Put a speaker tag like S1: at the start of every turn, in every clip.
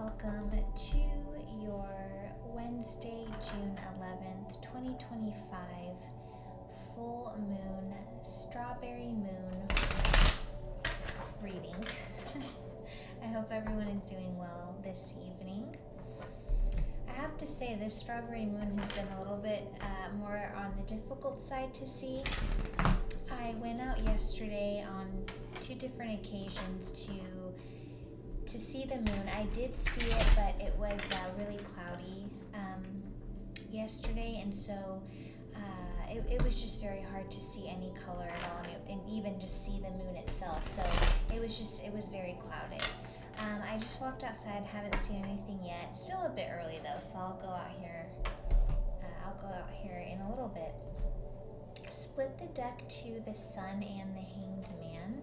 S1: welcome to your Wednesday, June 11th, 2025 full moon, strawberry moon reading. I hope everyone is doing well this evening. I have to say this strawberry moon has been a little bit more on the difficult side to see. I went out yesterday on two different occasions to see the moon. I did see it, but it was really cloudy yesterday, and so it was just very hard to see any color at all, and even just see the moon itself. So it was very clouded. I just walked outside, haven't seen anything yet. Still a bit early though, so I'll go out here. In a little bit. Split the deck to the Sun and the Hanged Man.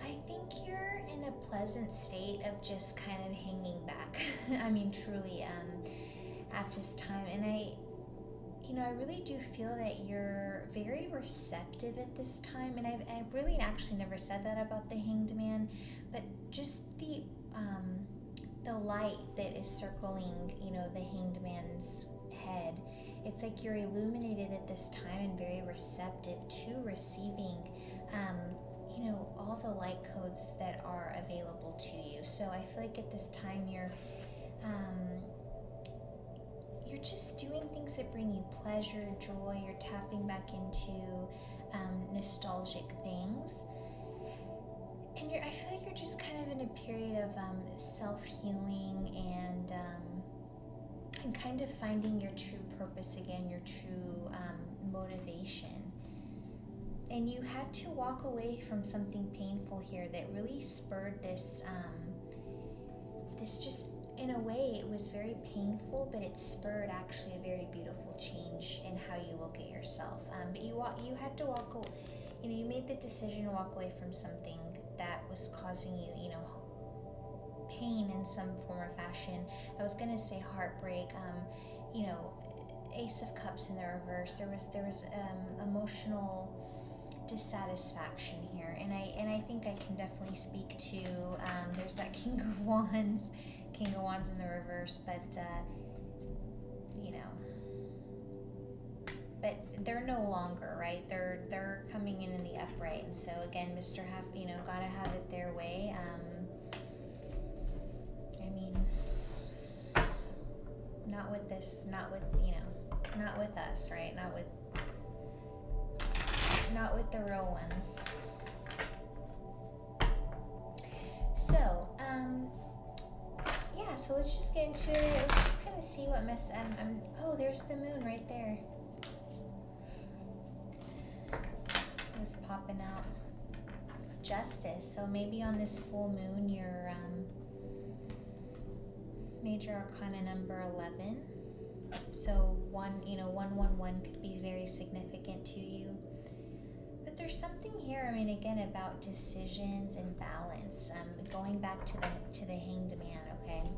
S1: I think you're in a pleasant state of just kind of hanging back. I mean, truly, at this time. And I really do feel that you're very receptive at this time. And I really actually never said that about the Hanged Man, but just the light that is circling, the Hanged Man's head. It's like you're illuminated at this time and very receptive to receiving, all the light codes that are available to you. So I feel like at this time you're just doing things that bring you pleasure, joy. You're tapping back into nostalgic things. And I feel like you're just kind of in a period of self-healing and kind of finding your true purpose again, your true motivation. And you had to walk away from something painful here that really spurred this just, in a way, it was very painful, but it spurred actually a very beautiful change in how you look at yourself. But you had to walk away, you made the decision to walk away from something that was causing you, pain in some form or fashion. I was gonna say heartbreak, Ace of Cups in the reverse. There was emotional dissatisfaction here, and I think I can definitely speak to. There's that King of Wands in the reverse, but but they're no longer, right? They're coming in the upright, and so again, Mr. Gotta have it their way. I mean, not with us, right? Not with the real ones. So, so let's just get into it. Let's just kind of see what oh, there's the moon right there. It was popping out. Justice. So maybe on this full moon, your major arcana number 11. So 111 could be very significant to you. But there's something here, again, about decisions and balance. Going back to the Hanged Man, okay?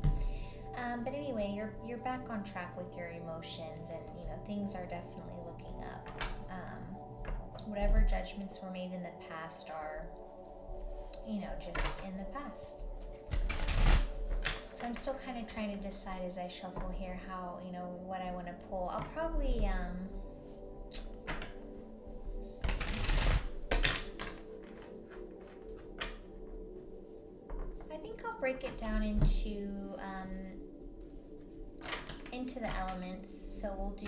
S1: But anyway, you're back on track with your emotions, and things are definitely looking up. Whatever judgments were made in the past are, just in the past. So I'm still kind of trying to decide as I shuffle here how, what I want to pull. I'll probably, I think I'll break it down into the elements. So we'll do,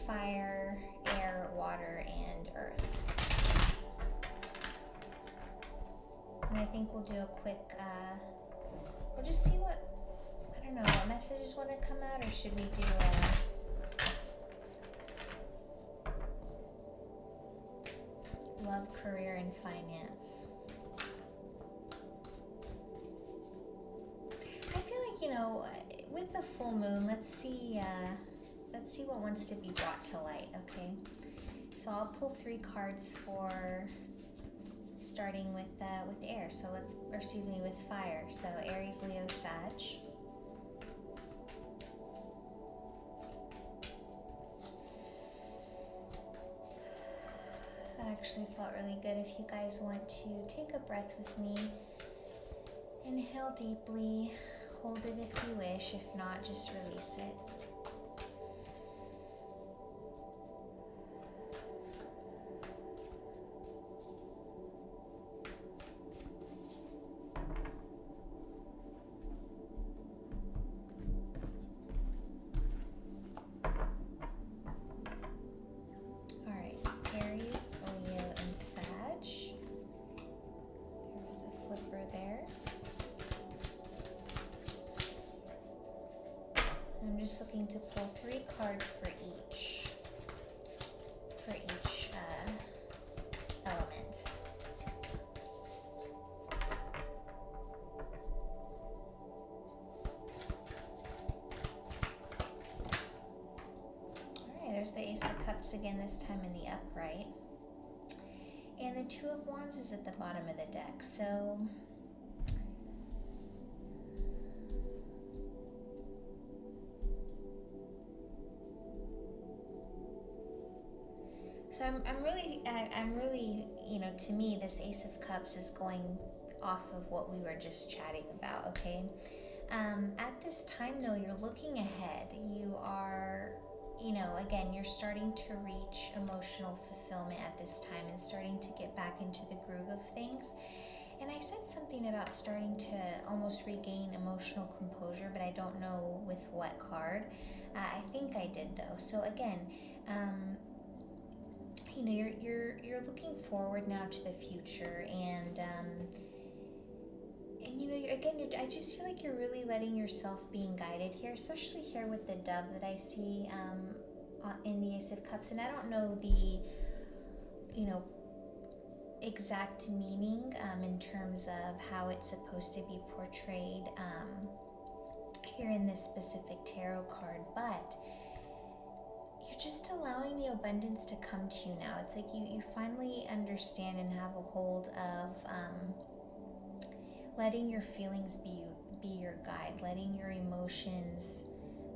S1: fire, air, water, and earth. And I think we'll do a quick, we'll just see what messages want to come out, or should we do love, career, and finance? I feel like, with the full moon, let's see what wants to be brought to light, okay? So I'll pull 3 cards for starting with air. So with fire. So Aries, Leo, Sag. actually felt really good. If you guys want to take a breath with me, inhale deeply, hold it if you wish. If not, just release it. Looking to pull 3 cards for each element. Alright, there's the Ace of Cups again, this time in the upright. And the Two of Wands is at the bottom of the deck. So I'm really, to me, this Ace of Cups is going off of what we were just chatting about, okay? At this time, though, you're looking ahead. You are, again, you're starting to reach emotional fulfillment at this time and starting to get back into the groove of things. And I said something about starting to almost regain emotional composure, but I don't know with what card. I think I did, though. So again, you're looking forward now to the future, and I just feel like you're really letting yourself being guided here, especially here with the dove that I see in the Ace of Cups. And I don't know the exact meaning in terms of how it's supposed to be portrayed here in this specific tarot card, but you're just allowing the abundance to come to you now. It's like you finally understand and have a hold of letting your feelings be your guide, letting your emotions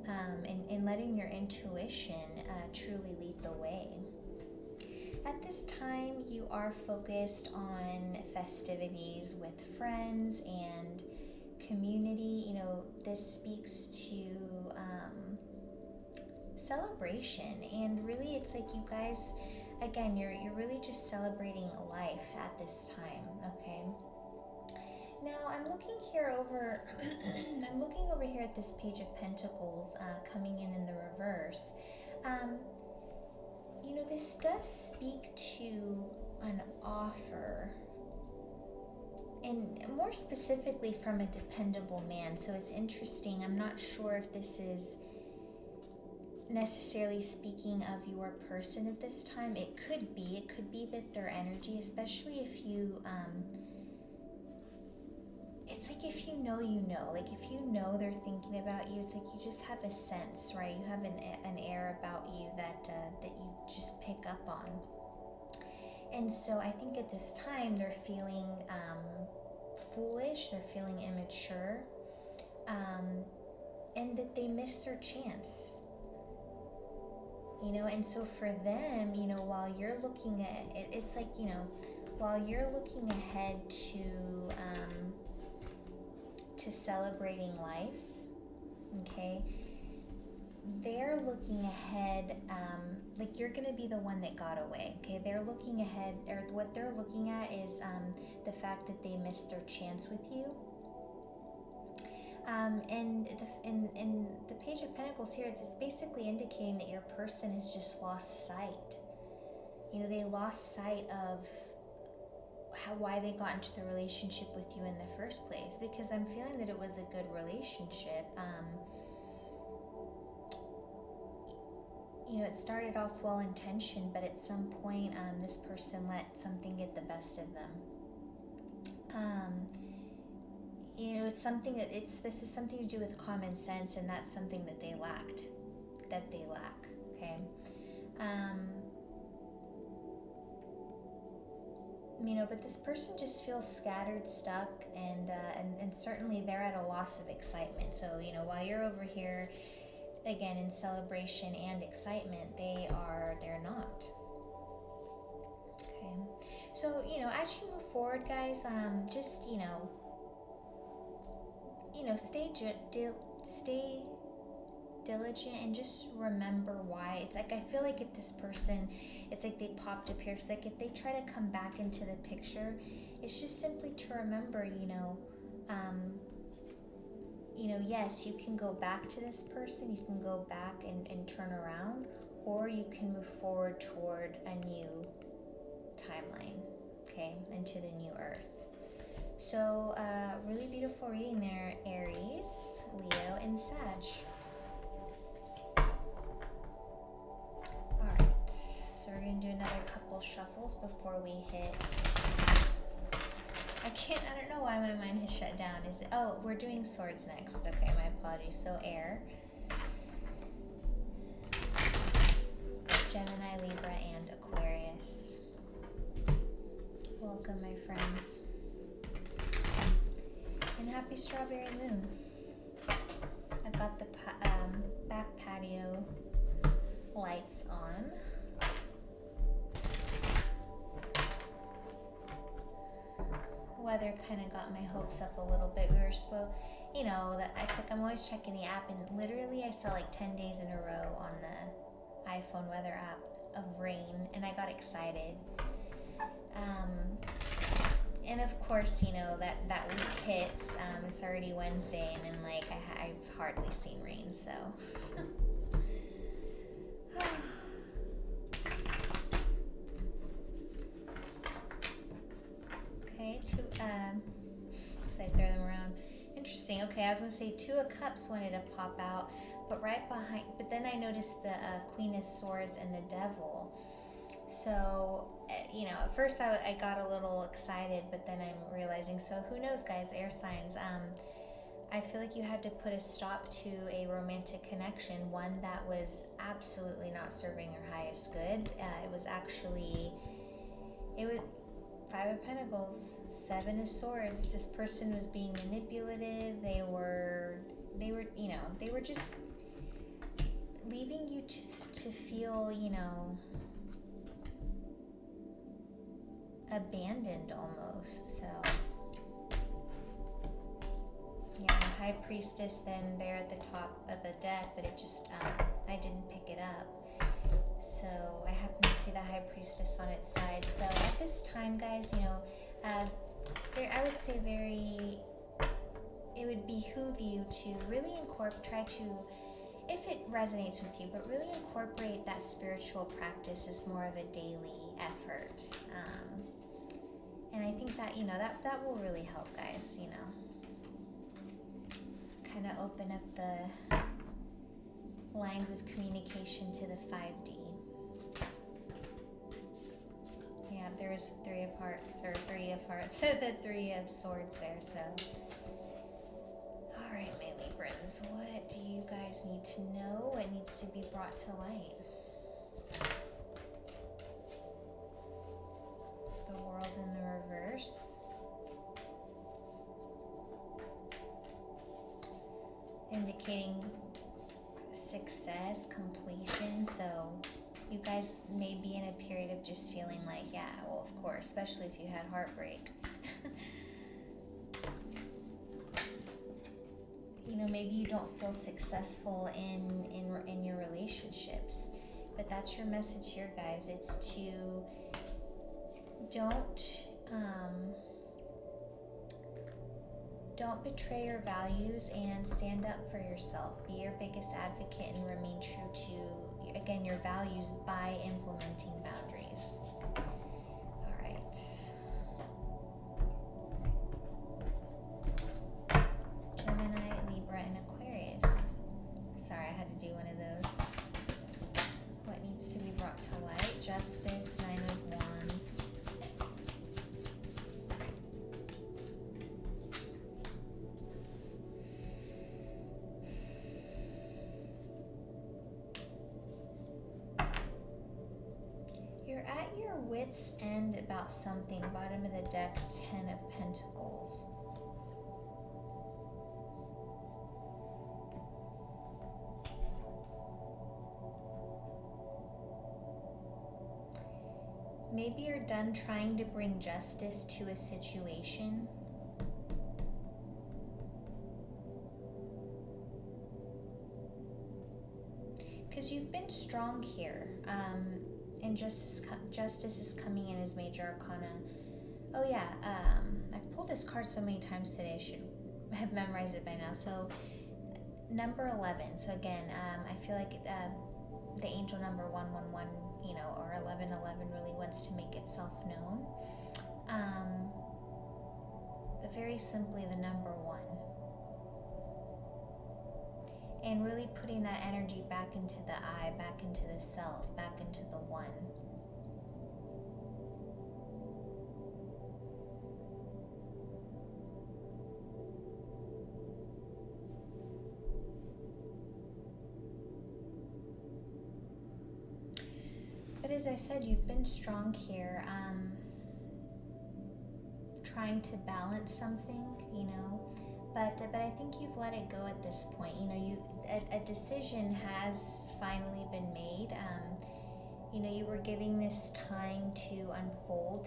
S1: and letting your intuition truly lead the way. At this time, you are focused on festivities with friends and community. This speaks to celebration, and really it's like you guys, again, you're really just celebrating life at this time, okay? Now I'm looking here over I'm looking over here at this Page of Pentacles coming in the reverse. This does speak to an offer, and more specifically from a dependable man. So it's interesting. I'm not sure if this is necessarily speaking of your person at this time. It could be that their energy, especially if you it's like if like if they're thinking about you, it's like you just have a sense, right? You have an air about you that you just pick up on. And so I think at this time they're feeling foolish, they're feeling immature, and that they missed their chance. And so for them, while you're looking at it, it's like, while you're looking ahead to celebrating life, okay, they're looking ahead, like you're going to be the one that got away, okay? They're looking ahead, or what they're looking at is the fact that they missed their chance with you. And the Page of Pentacles here, it's basically indicating that your person has just lost sight. They lost sight of why they got into the relationship with you in the first place, because I'm feeling that it was a good relationship. It started off well intentioned, but at some point this person let something get the best of them. It's something this is something to do with common sense, and that's something that they lack, okay? But this person just feels scattered, stuck, and certainly they're at a loss of excitement. So, while you're over here, again, in celebration and excitement, they're not. Okay. So, as you move forward, guys, just, stay diligent and just remember why. It's like, I feel like if this person, it's like they popped up here. It's like if they try to come back into the picture, it's just simply to remember, yes, you can go back to this person, you can go back and turn around, or you can move forward toward a new timeline, okay, into the new earth. So, really beautiful reading there, Aries, Leo, and Sag. Alright, so we're going to do another couple shuffles before we hit... I don't know why my mind has shut down. Oh, we're doing swords next. Okay, my apologies. So air, Gemini, Libra, and Aquarius. Welcome, my friends. And happy Strawberry Moon. I've got the back patio lights on. Weather kind of got my hopes up a little bit. We were supposed, it's like I'm always checking the app, and literally I saw like 10 days in a row on the iPhone weather app of rain, and I got excited. And of course, that week hits. It's already Wednesday, and then like I've hardly seen rain, so. Okay, so I throw them around. Interesting. Okay, I was gonna say 2 of Cups wanted to pop out, but but then I noticed the Queen of Swords and the Devil. So, at first I got a little excited, but then I'm realizing, so who knows, guys, air signs. I feel like you had to put a stop to a romantic connection, one that was absolutely not serving your highest good. It was 5 of Pentacles, 7 of Swords. This person was being manipulative. They were just leaving you to feel, abandoned almost. So, yeah, High Priestess then there at the top of the deck, but it just, I didn't pick it up. So I happen to see the High Priestess on its side. So at this time, guys, I would say it would behoove you to really try to, if it resonates with you, but really incorporate that spiritual practice as more of a daily effort. And I think that, that will really help, guys, kind of open up the lines of communication to the 5D. Yeah, there is 3 of Hearts, the 3 of Swords there, so. All right, my Librans, what do you guys need to know? What needs to be brought to light? The World in the reverse. Indicating success, completion. So you guys may be in a period of just feeling like, yeah, well, of course, especially if you had heartbreak. Maybe you don't feel successful in your relationships, but that's your message here, guys. It's to don't betray your values and stand up for yourself. Be your biggest advocate and remain true to, again, your values by implementing boundaries. All right. Gemini, Libra, and Aquarius. Sorry, I had to do one of those. What needs to be brought to light? Justice, 9 of Wands. You're at your wit's end about something. Bottom of the deck, 10 of Pentacles. Maybe you're done trying to bring justice to a situation. Because you've been strong here, and justice is coming in as major arcana. Oh yeah, I've pulled this card so many times today, I should have memorized it by now. So number 11. So again, I feel like the angel number 111, or 1111 really wants to make itself known. But very simply, the number 1. And really putting that energy back into the I, back into the self, back into the one. But as I said, you've been strong here, trying to balance something, But I think you've let it go at this point. A decision has finally been made. You were giving this time to unfold,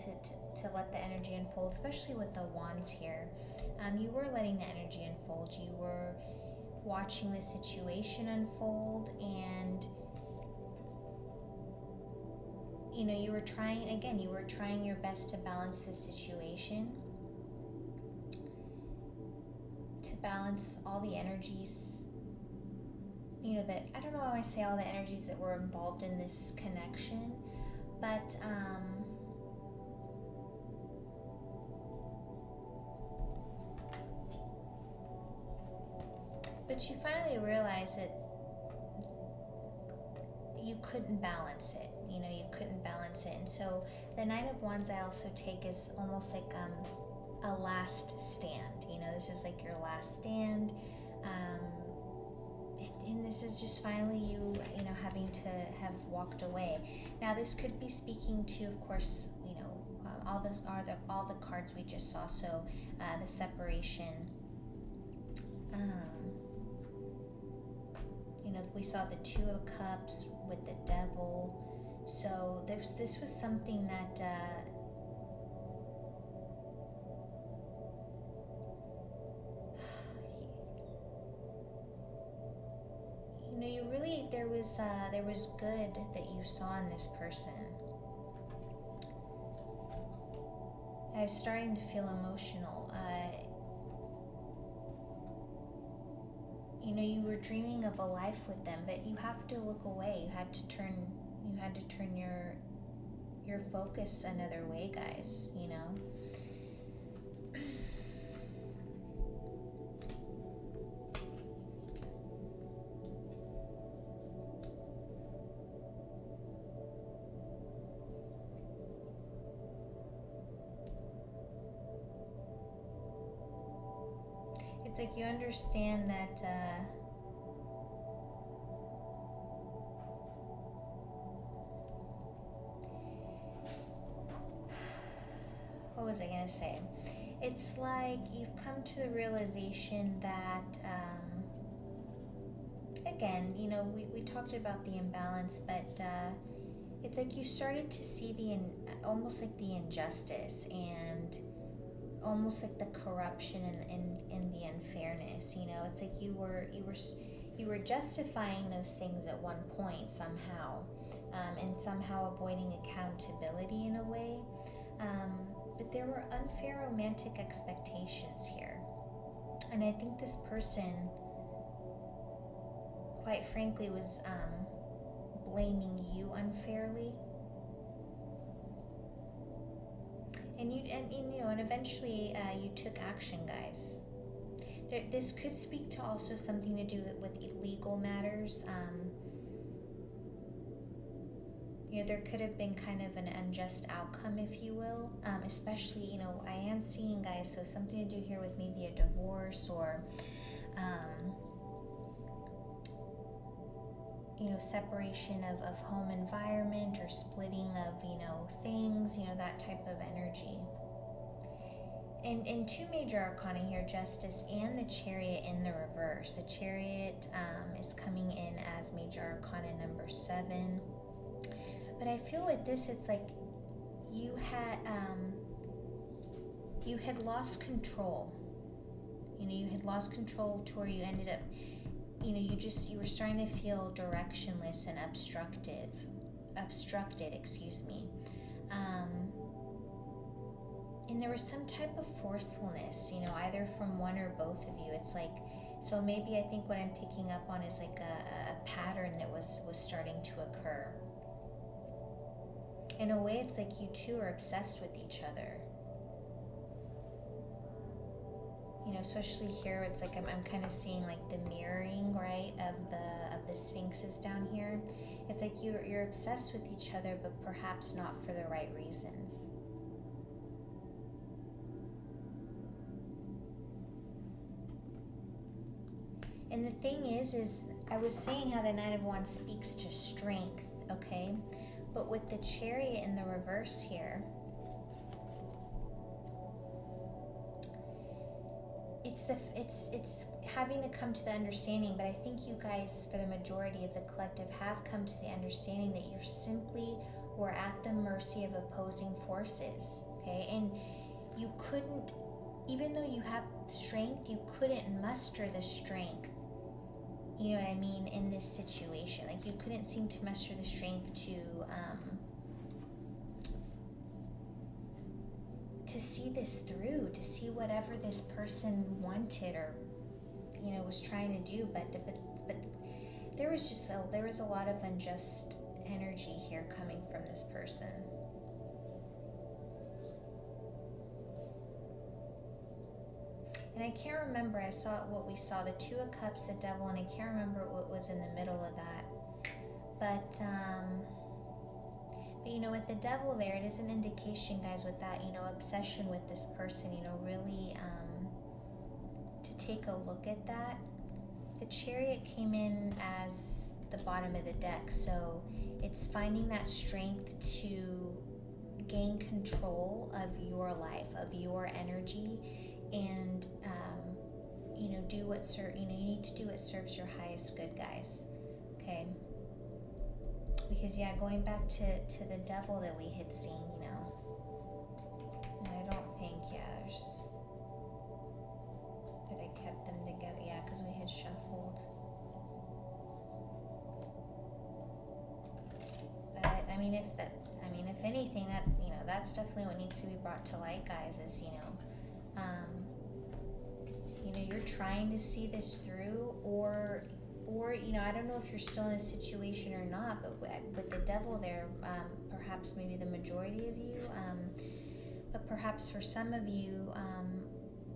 S1: to let the energy unfold, especially with the wands here. You were letting the energy unfold. You were watching the situation unfold, and you were trying your best to balance the situation, to balance all the energies, that, I don't know how I say all the energies that were involved in this connection, but you finally realized that you couldn't balance it. You couldn't balance it. And so the Nine of Wands I also take as almost like a last stand. This is like your last stand. And this is just finally you having to have walked away. Now this could be speaking to, of course, all the cards we just saw. So the separation. We saw the Two of Cups with the Devil. So this was something that there was good that you saw in this person. I was starting to feel emotional. You were dreaming of a life with them, but you have to look away. You had to turn your focus another way, guys. It's like you understand that what was I going to say? It's like you've come to the realization that, again, we talked about the imbalance, but it's like you started to see almost like the injustice and almost like the corruption and the unfairness. It's like you were justifying those things at one point somehow, and somehow avoiding accountability in a way. But there were unfair romantic expectations here. And I think this person, quite frankly, was blaming you unfairly. And eventually you took action, guys. This could speak to also something to do with legal matters. There could have been kind of an unjust outcome, if you will. Especially, I am seeing, guys, so something to do here with maybe a divorce or, separation of home environment or splitting of, things, that type of energy. And two major arcana here, Justice and the Chariot in the reverse. The Chariot is coming in as major arcana number 7. But I feel with this, it's like you had lost control. You had lost control to where you ended up, you were starting to feel directionless and obstructed, excuse me. And there was some type of forcefulness, either from one or both of you. It's like, so maybe I think what I'm picking up on is like a pattern that was starting to occur. In a way, it's like you two are obsessed with each other. Especially here, it's like I'm kind of seeing like the mirroring, right, of the sphinxes down here. It's like you're obsessed with each other, but perhaps not for the right reasons. And the thing is I was saying how the Knight of Wands speaks to strength, okay? But with the Chariot in the reverse here, it's having to come to the understanding, but I think you guys, for the majority of the collective, have come to the understanding that you're simply were at the mercy of opposing forces, okay? And you couldn't, even though you have strength, you couldn't muster the strength, you know what I mean, in this situation. Like, you couldn't seem to muster the strength to see this through, to see whatever this person wanted or was trying to do, but there was a lot of unjust energy here coming from this person. And I can't remember, I saw what we saw, the Two of Cups, the Devil, and I can't remember what was in the middle of that. But with the Devil there, it is an indication, guys, with that, obsession with this person, really to take a look at that. The Chariot came in as the bottom of the deck, so it's finding that strength to gain control of your life, of your energy, and do what you need to do what serves your highest good, guys. Okay. Because going back to the Devil that we had seen, and I don't think, that I kept them together, because we had shuffled. But if anything, that that's definitely what needs to be brought to light, guys. Is you're trying to see this through, or I don't know if you're still in a situation or not, but with the Devil there, perhaps maybe the majority of you, but perhaps for some of you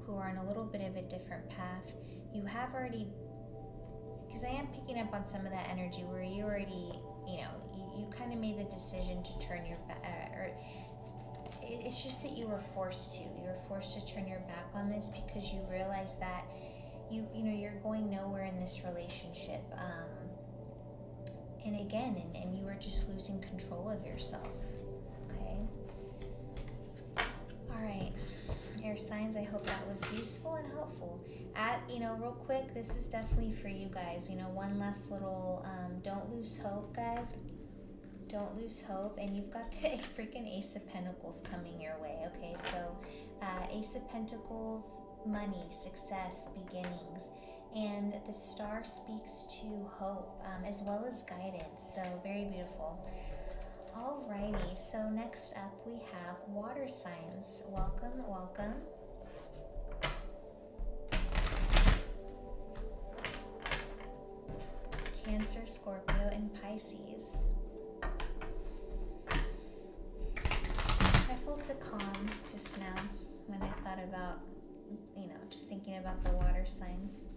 S1: who are on a little bit of a different path, you have already, because I am picking up on some of that energy where you already, you kind of made the decision to turn your back, or it's just that you were forced to turn your back on this because you realized that you're going nowhere in this relationship, and you were just losing control of yourself. Okay, all right, air signs, I hope that was useful and helpful. Real quick, this is definitely for you guys. One last little don't lose hope, guys. Don't lose hope. And you've got the freaking Ace of Pentacles coming your way. Okay, so Ace of Pentacles, money, success, beginnings, and the Star speaks to hope, as well as guidance. So very beautiful. Alrighty, so next up we have water signs. Welcome, welcome. Cancer, Scorpio, and Pisces. I felt a calm just now when I thought about, just thinking about the water signs.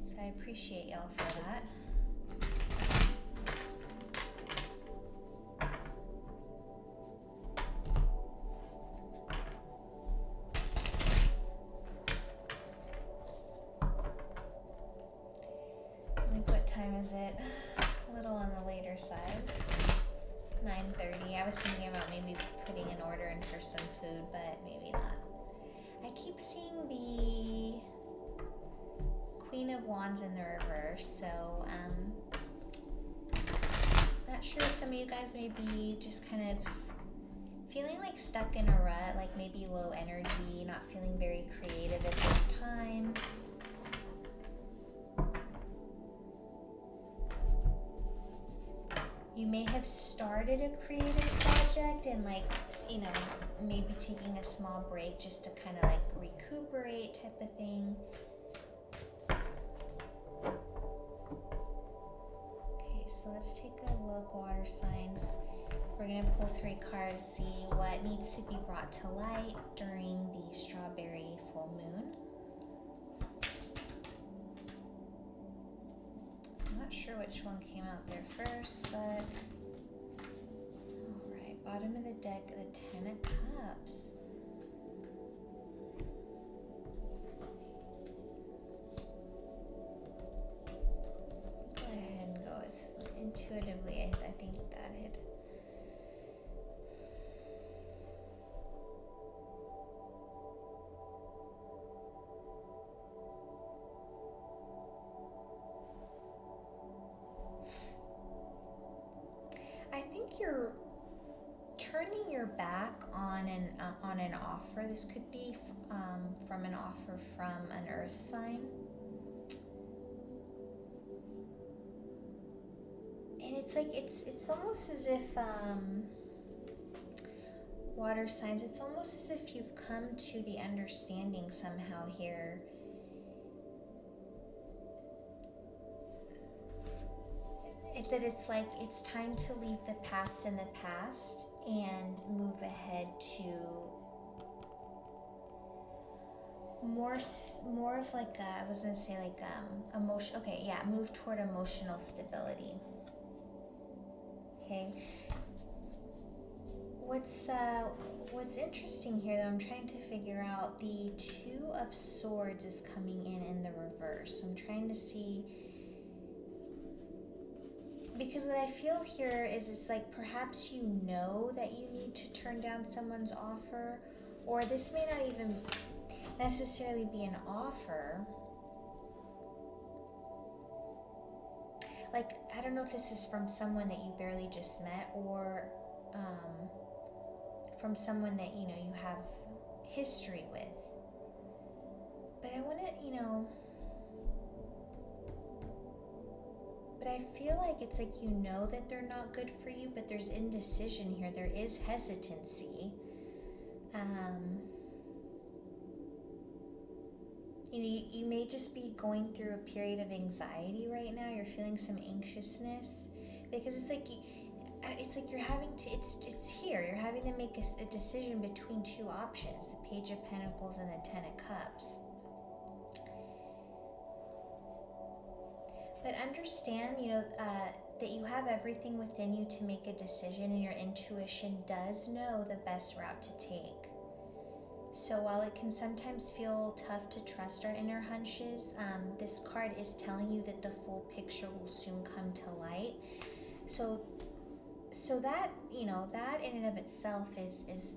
S1: So I appreciate y'all for that. What time is it? A little on the later side. 9:30. I was thinking about maybe putting an order in for some food, but maybe not. I keep seeing the Queen of Wands in the reverse, so not sure, some of you guys may be just kind of feeling like stuck in a rut, like maybe low energy, not feeling very creative at this time. You may have started a creative project and maybe taking a small break just to kind of like recuperate type of thing. Okay, so let's take a look, water signs. We're going to pull 3 cards, see what needs to be brought to light during the strawberry full moon. I'm not sure which one came out there first, but alright, bottom of the deck, the 10 of Cups. Go ahead and go with intuitively, I think that it. I think you're turning your back on an offer. This could be from an offer from an earth sign. And it's like it's almost as if water signs, it's almost as if you've come to the understanding somehow here that it's like it's time to leave the past in the past and move ahead to more of like I was gonna say like emotion. Okay, yeah, move toward emotional stability. Okay. What's interesting here, though, I'm trying to figure out, the 2 of Swords is coming in the reverse. So I'm trying to see, because what I feel here is it's like perhaps you know that you need to turn down someone's offer, or this may not even necessarily be an offer. Like, I don't know if this is from someone that you barely just met, or from someone that, you have history with. But I want to, but I feel like it's like that they're not good for you, but there's indecision here. There is hesitancy. You may just be going through a period of anxiety right now. You're feeling some anxiousness because it's like you're having to. It's here. You're having to make a decision between 2 options: the Page of Pentacles and the 10 of Cups. But understand, that you have everything within you to make a decision, and your intuition does know the best route to take. So while it can sometimes feel tough to trust our inner hunches, this card is telling you that the full picture will soon come to light. So that, that in and of itself is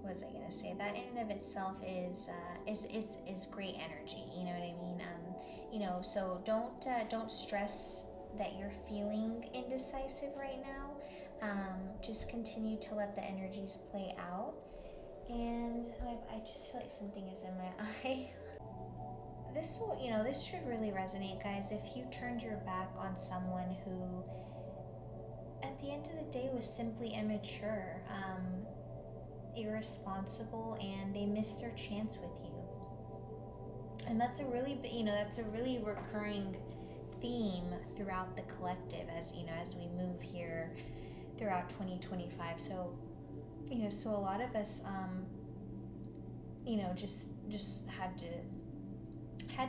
S1: what was I gonna say? That in and of itself is great energy. You know what I mean? So don't stress that you're feeling indecisive right now. Just continue to let the energies play out. And I just feel like something is in my eye. This will, this should really resonate, guys. If you turned your back on someone who, at the end of the day, was simply immature, irresponsible, and they missed their chance with you. And that's a really recurring theme throughout the collective as we move here throughout 2025. So so a lot of us just had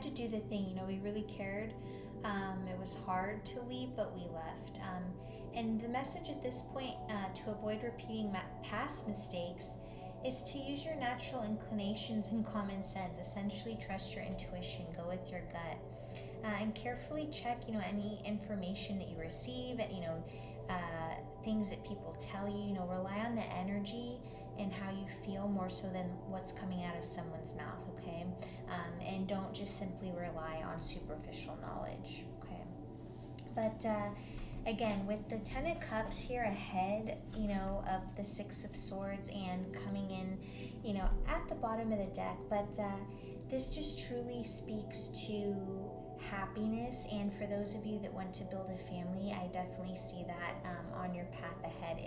S1: to do the thing. We really cared. It was hard to leave, but we left. And the message at this point, to avoid repeating past mistakes, is to use your natural inclinations and common sense. Essentially, trust your intuition, go with your gut, and carefully check, any information that you receive, things that people tell you. Rely on the energy and how you feel more so than what's coming out of someone's mouth, okay? And don't just simply rely on superficial knowledge, okay? But again, with the Ten of Cups here ahead, of the Six of Swords and coming in, at the bottom of the deck, but this just truly speaks to happiness. And for those of you that want to build a family, I definitely see that on your path ahead,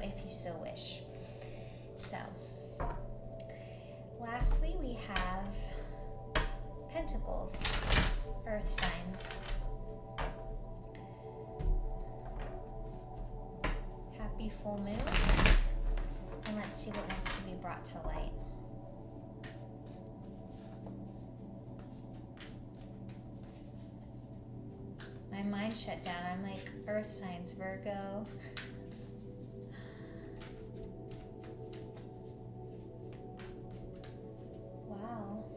S1: if you so wish. So, lastly, we have Pentacles, Earth signs. Happy full moon. And let's see what wants to be brought to light. My mind shut down. I'm like, Earth signs, Virgo. Wow. I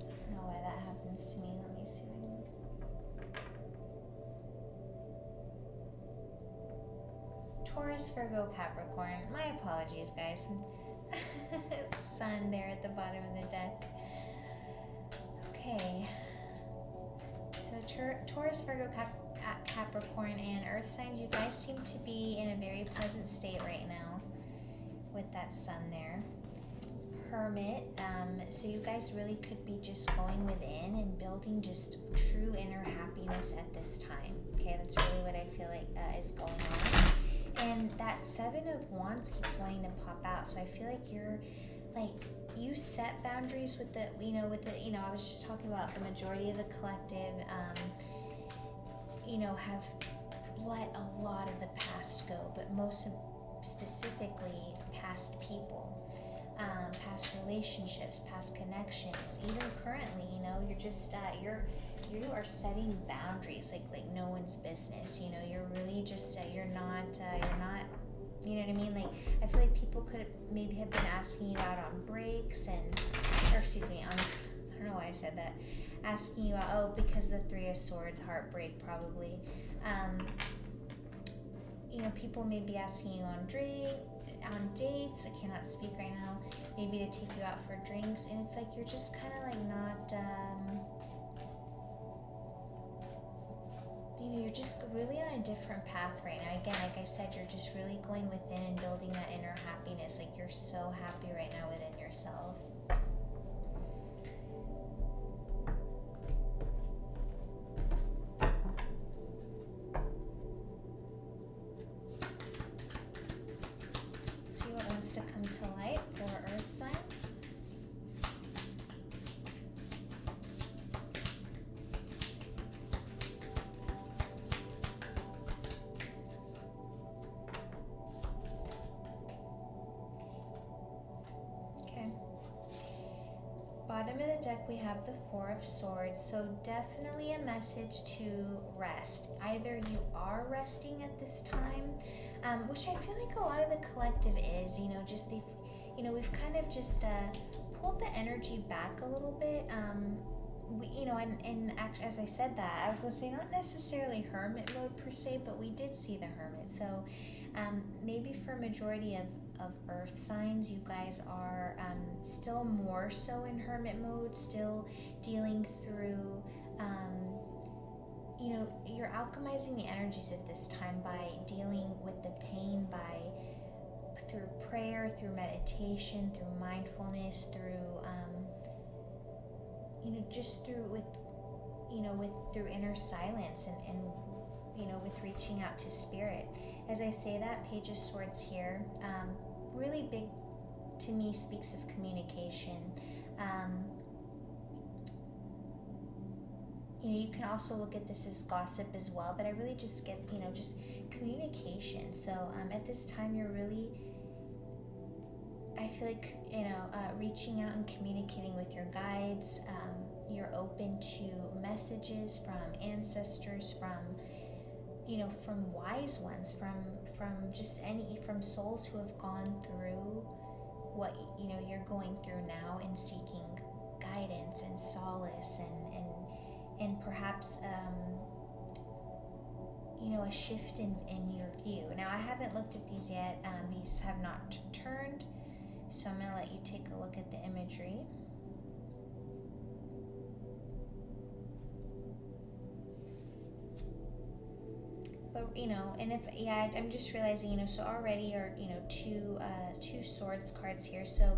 S1: don't know why that happens to me. Let me see. Taurus, Virgo, Capricorn. My apologies, guys. Sun there at the bottom of the deck. Okay. So Taurus, Virgo, Capricorn, and Earth signs, you guys seem to be in a very pleasant state right now with that sun there. Hermit, so you guys really could be just going within and building just true inner happiness at this time. Okay, that's really what I feel like is going on. And that Seven of Wands keeps wanting to pop out, so I feel like you set boundaries with the, I was just talking about the majority of the collective, have let a lot of the past go, but most specifically past people, past relationships, past connections, even currently, you're just, you are setting boundaries like no one's business, you're really just, you're not, you know what I mean? Like, I feel like people could maybe have been asking you out on breaks I don't know why I said that, asking you out, because the Three of Swords, heartbreak probably. People may be asking you on dates, I cannot speak right now, maybe to take you out for drinks, and it's like you're just kind of like not, you're just really on a different path right now. Again, like I said, you're just really going within and building that inner happiness. Like, you're so happy right now within yourselves. Let's see what wants to come to light for Earth signs. Bottom of the deck, we have the Four of Swords, so definitely a message to rest. Either you are resting at this time, which I feel like a lot of the collective is, we've kind of just pulled the energy back a little bit. And actually, as I said that, I was going to say not necessarily hermit mode per se, but we did see the hermit. So maybe for a majority of Earth signs, you guys are still more so in hermit mode, still dealing through, you're alchemizing the energies at this time by dealing with the pain through prayer, through meditation, through mindfulness, through, just through through inner silence and with reaching out to spirit. As I say that, Page of Swords here, really big to me, speaks of communication. You can also look at this as gossip as well, but I really just get, just communication. So at this time, you're really, I feel like, reaching out and communicating with your guides. You're open to messages from ancestors, from wise ones, from souls who have gone through what, you're going through now, and seeking guidance and solace and perhaps, a shift in your view. Now, I haven't looked at these yet. These have not turned, so I'm going to let you take a look at the imagery. But and if I'm just realizing, so already are two swords cards here. So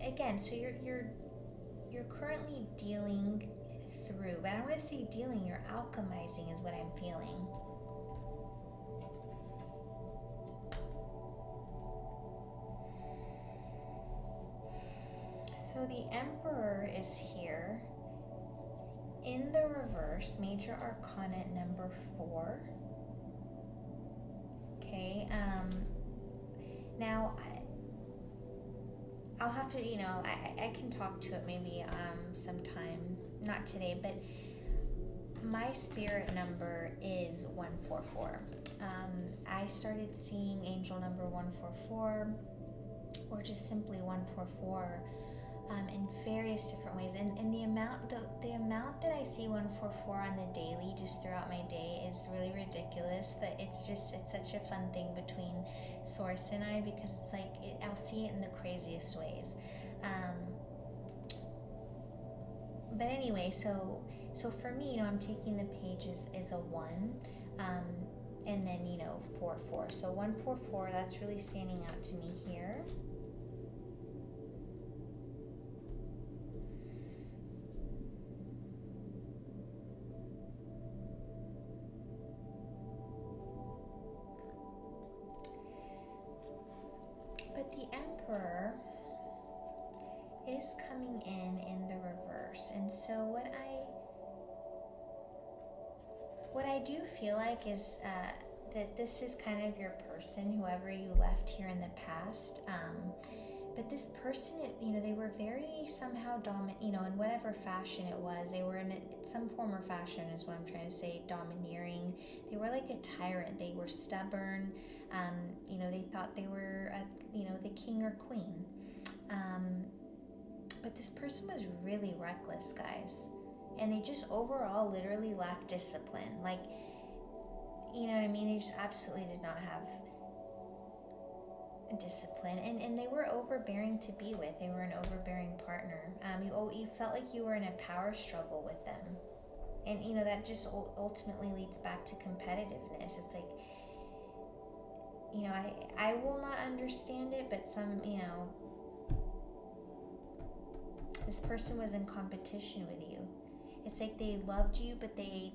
S1: again, so you're currently dealing through, but I don't want to say dealing, you're alchemizing is what I'm feeling. So the Emperor is here in the reverse, Major Arcana number 4. Okay, now I'll have to, I can talk to it maybe sometime, not today, but my spirit number is 144. I started seeing angel number 144, or just simply 144, in various different ways, and the amount that I see 144 on the daily, just throughout my day, is really ridiculous. But it's such a fun thing between Source and I, because it's like I'll see it in the craziest ways. But anyway, so for me, I'm taking the page as a 1, and then 4-4. So 144, that's really standing out to me here. But the Emperor is coming in the reverse, and so what I do feel like is that this is kind of your person, whoever you left here in the past. But this person, they were very somehow dominant, in whatever fashion it was. They were in some form or fashion, is what I'm trying to say, domineering. They were like a tyrant. They were stubborn. They thought they were, the king or queen. But this person was really reckless, guys. And they just overall literally lacked discipline. Like, you know what I mean? They just absolutely did not have discipline, and they were overbearing to be with. They were an overbearing partner. You felt like you were in a power struggle with them, and that just ultimately leads back to competitiveness. It's like, I will not understand it, but this person was in competition with you. It's like they loved you, but I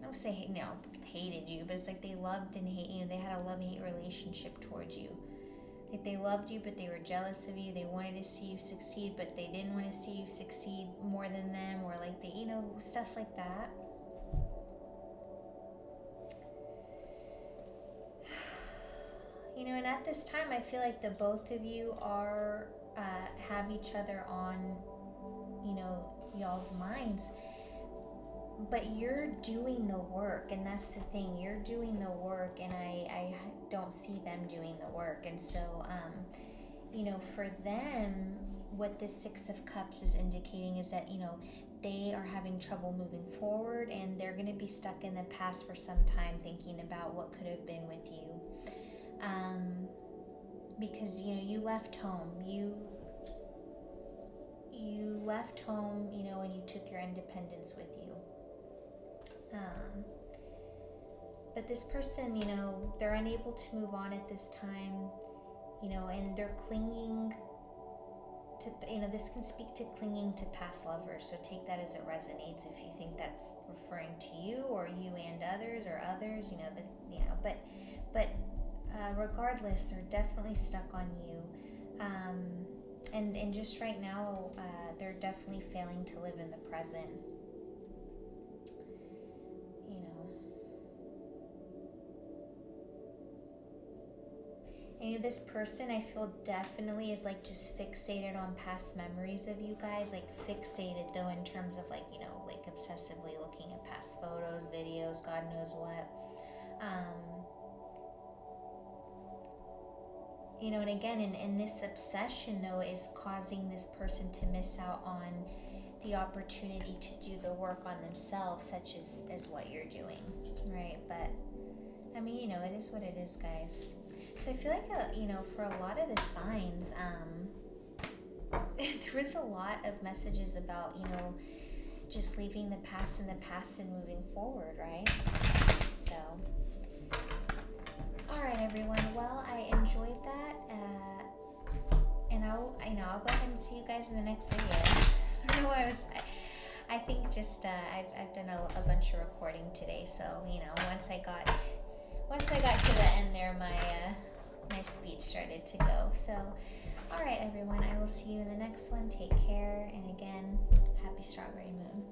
S1: don't say hated you, but it's like they loved and hate. They had a love-hate relationship towards you. Like they loved you, but they were jealous of you. They wanted to see you succeed, but they didn't want to see you succeed more than them, or like stuff like that. And at this time, I feel like the both of you are have each other on, y'all's minds. But you're doing the work, and that's the thing. You're doing the work, and I don't see them doing the work. And so, for them, what this 6 of Cups is indicating is that, they are having trouble moving forward, and they're going to be stuck in the past for some time, thinking about what could have been with you. Because, you left home. You left home, and you took your independence with you. But this person, they're unable to move on at this time, and they're clinging to, this can speak to clinging to past lovers. So take that as it resonates. If you think that's referring to you, or you and others, or others, but regardless, they're definitely stuck on you. And just right now, they're definitely failing to live in the present. And this person, I feel, definitely is like just fixated on past memories of you guys. Like fixated though, in terms of like obsessively looking at past photos, videos, God knows what. And again, in this obsession though, is causing this person to miss out on the opportunity to do the work on themselves, such as what you're doing, right? But I mean, it is what it is, guys. So I feel like, for a lot of the signs, there was a lot of messages about, just leaving the past in the past and moving forward, right? So, right, everyone. Well, I enjoyed that, and I'll go ahead and see you guys in the next video. I know I think just I've done a bunch of recording today, so once I got to the end there, my speech started to go. So, all right, everyone. I will see you in the next one. Take care, and again, happy Strawberry Moon.